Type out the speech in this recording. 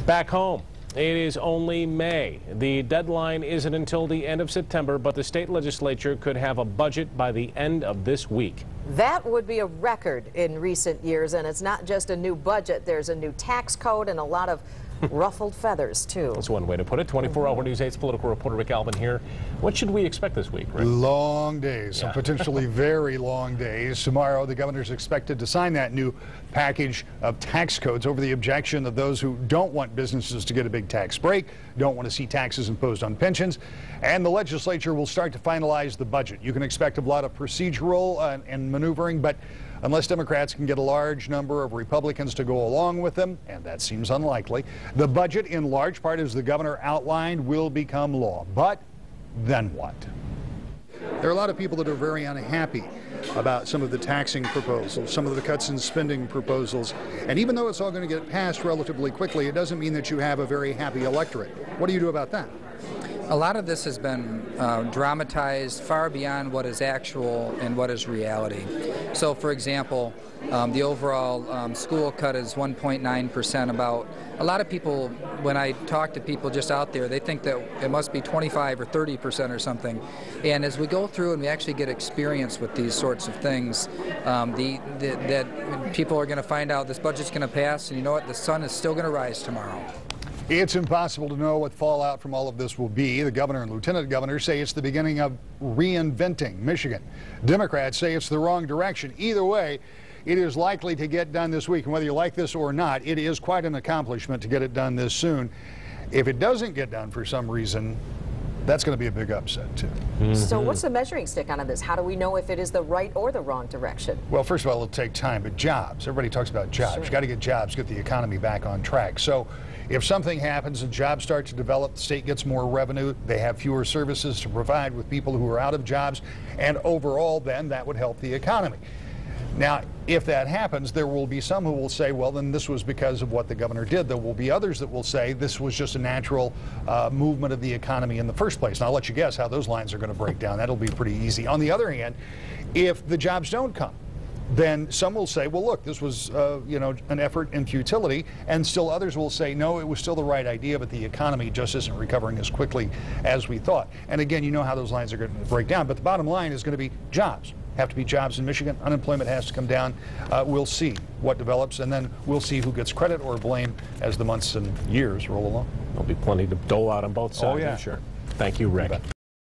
Back home, it is only May. The deadline isn't until the end of September, but the state legislature could have a budget by the end of this week. That would be a record in recent years, and it's not just a new budget. There's a new tax code and a lot of ruffled feathers, too. That's one way to put it. 24-hour News 8's political reporter Rick Alvin here. What should we expect this week, Rick? Long days, some potentially very long days. Tomorrow, the governor's expected to sign that new package of tax codes over the objection of those who don't want businesses to get a big tax break, don't want to see taxes imposed on pensions, and the legislature will start to finalize the budget. You can expect a lot of procedural and maneuvering, but unless Democrats can get a large number of Republicans to go along with them, and that seems unlikely, the budget, in large part as the governor outlined, will become law. But then what? There are a lot of people that are very unhappy about some of the taxing proposals, some of the cuts in spending proposals. And even though it's all going to get passed relatively quickly, it doesn't mean that you have a very happy electorate. What do you do about that? A lot of this has been dramatized far beyond what is actual and what is reality. So, for example, the overall school cut is 1.9%. About a lot of people, when I talk to people just out there, they think that it must be 25 or 30% or something. And as we go through and we actually get experience with these sorts of things, that people are going to find out this budget's going to pass, and you know what, the sun is still going to rise tomorrow. It's impossible to know what fallout from all of this will be. The governor and lieutenant governor say it's the beginning of reinventing Michigan. Democrats say it's the wrong direction. Either way, it is likely to get done this week. And whether you like this or not, it is quite an accomplishment to get it done this soon. If it doesn't get done for some reason, that's going to be a big upset, too. So what's the measuring stick on this? How do we know if it is the right or the wrong direction? Well, first of all, it'll take time, but jobs. Everybody talks about jobs. Sure. You got to get jobs, get the economy back on track. So if something happens and jobs start to develop, the state gets more revenue, they have fewer services to provide with people who are out of jobs, and overall, then that would help the economy. Now, if that happens, there will be some who will say, well, then this was because of what the governor did. There will be others that will say this was just a natural movement of the economy in the first place. And I'll let you guess how those lines are going to break down. That'll be pretty easy. On the other hand, if the jobs don't come, then some will say, well, look, this was, an effort in futility, and still others will say, no, it was still the right idea, but the economy just isn't recovering as quickly as we thought. And again, you know how those lines are going to break down, but the bottom line is going to be jobs. Have to be jobs in Michigan. Unemployment has to come down. We'll see what develops, and then we'll see who gets credit or blame as the months and years roll along. There'll be plenty to dole out on both sides, Oh, yeah. I'm sure. Thank you, Rick.